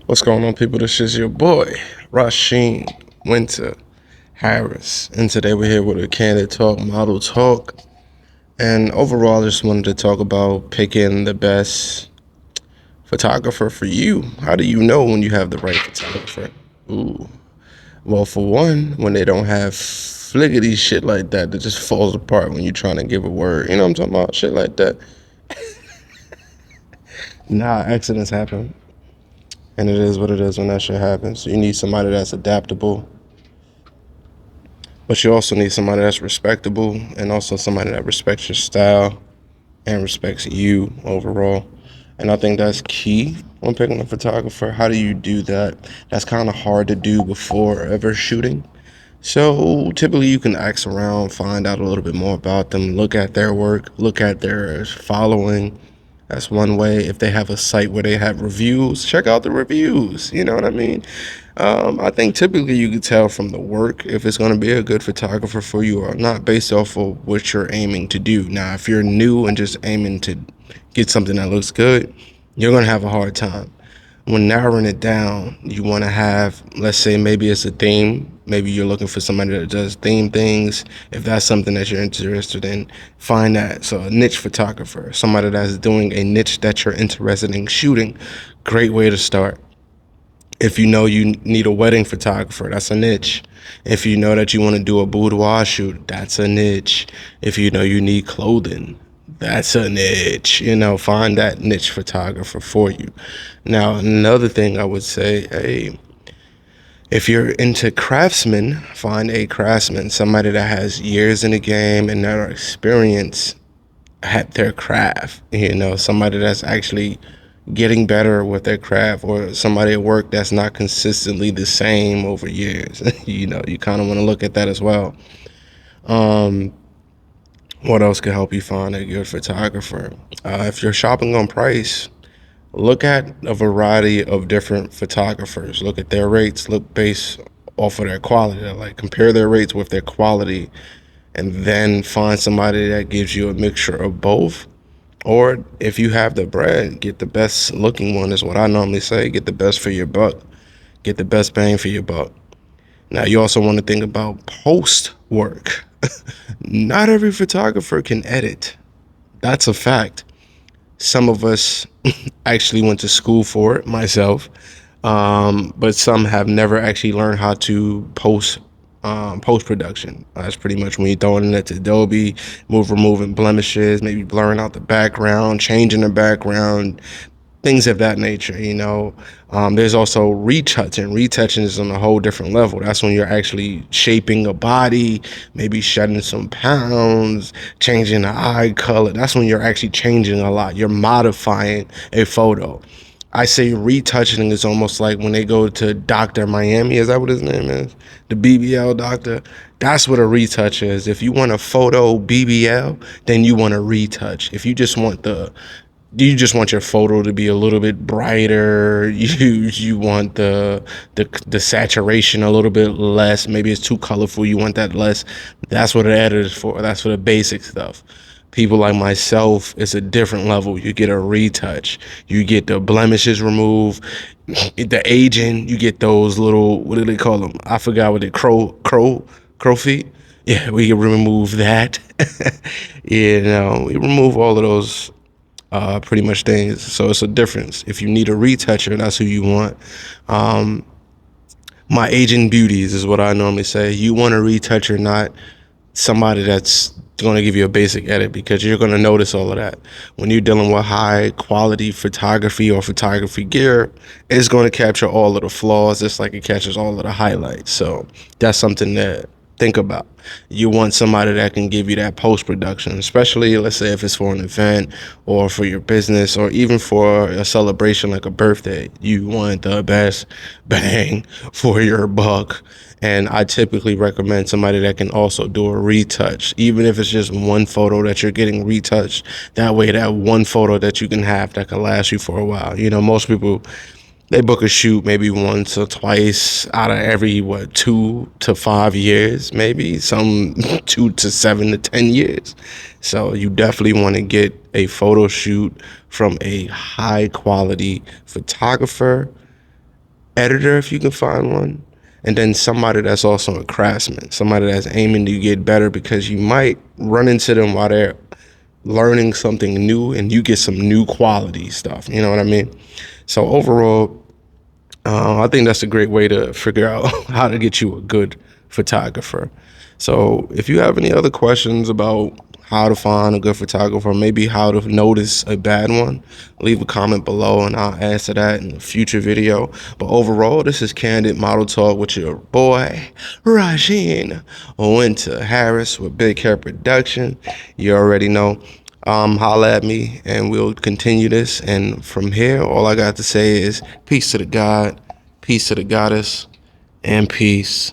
What's going on, people? This is your boy, Rasheen Winter Harris. And today we're here with a Candid Talk, Model Talk. And overall, I just wanted to talk about picking the best photographer for you. How do you know when you have the right photographer? Ooh. Well, for one, when they don't have fliggity shit like that just falls apart when you're trying to give a word. You know what I'm talking about? Shit like that. Nah, accidents happen. And it is what it is when that shit happens. So you need somebody that's adaptable, but you also need somebody that's respectable and also somebody that respects your style and respects you overall. And I think that's key when picking a photographer. How do you do that? That's kind of hard to do before ever shooting. So typically you can ask around, find out a little bit more about them, look at their work, look at their following. That's one way. If they have a site where they have reviews, check out the reviews. You know what I mean? I think typically you can tell from the work if it's going to be a good photographer for you or not based off of what you're aiming to do. Now, if you're new and just aiming to get something that looks good, you're going to have a hard time. When narrowing it down, you want to have, let's say, maybe it's a theme. Maybe you're looking for somebody that does theme things. If that's something that you're interested in, find that. So a niche photographer, somebody that's doing a niche that you're interested in shooting, great way to start. If you know you need a wedding photographer, that's a niche. If you know that you want to do a boudoir shoot, that's a niche. If you know you need clothing, that's a niche. Find that niche photographer for you. Now, another thing I would say, if you're into craftsmen, find a craftsman, somebody that has years in the game and that are experienced at their craft. Somebody that's actually getting better with their craft, or somebody at work that's not consistently the same over years. You kind of want to look at that as well. Um, what else could help you find a good photographer? If you're shopping on price, look at a variety of different photographers. Look at their rates. Look based off of their quality. Like compare their rates with their quality, and then find somebody that gives you a mixture of both. Or if you have the bread, get the best looking one, is what I normally say. Get the best for your buck. Get the best bang for your buck. Now, you also want to think about post work. Not every photographer can edit. That's a fact. Some of us actually went to school for it, myself, but some have never actually learned how to post production. That's pretty much when you're throwing it to Adobe, removing blemishes, maybe blurring out the background, changing the background, things of that nature. There's also retouching. Retouching is on a whole different level. That's when you're actually shaping a body, maybe shedding some pounds, changing the eye color. That's when you're actually changing a lot. You're modifying a photo. I say retouching is almost like when they go to Dr. Miami. Is that what his name is? The BBL doctor. That's what a retouch is. If you want a photo BBL, then you want a retouch. If you just want your photo to be a little bit brighter. You want the saturation a little bit less. Maybe it's too colorful. You want that less. That's what an editor is for. That's for the basic stuff. People like myself, it's a different level. You get a retouch. You get the blemishes removed. The aging, you get those little, what do they call them? I forgot what they crow feet. Yeah, we can remove that. We remove all of those pretty much things. So it's a difference. If you need a retoucher, that's who you want. My aging beauties is what I normally say. You want a retoucher, not somebody that's going to give you a basic edit, because you're going to notice all of that. When you're dealing with high quality photography or photography gear, it's going to capture all of the flaws just like it catches all of the highlights. So that's something to think about. You want somebody that can give you that post-production, especially, let's say, if it's for an event or for your business or even for a celebration like a birthday. You want the best bang for your buck. And I typically recommend somebody that can also do a retouch, even if it's just one photo that you're getting retouched. That way, that one photo that you can have that can last you for a while. Most people, they book a shoot maybe once or twice out of every 2 to 5 years, maybe some 2 to 7 to 10 years. So you definitely want to get a photo shoot from a high quality photographer editor if you can find one, and then somebody that's also a craftsman, somebody that's aiming to get better, because you might run into them while they're learning something new and you get some new quality stuff. You know what I mean? So overall, I think that's a great way to figure out how to get you a good photographer. So if you have any other questions about how to find a good photographer, maybe how to notice a bad one, leave a comment below and I'll answer that in a future video. But overall, this is Candid Model Talk with your boy, Rajin Winter Harris with Big Hair Production. You already know. Holla at me and we'll continue this. And from here, all I got to say is peace to the God, peace to the goddess, and peace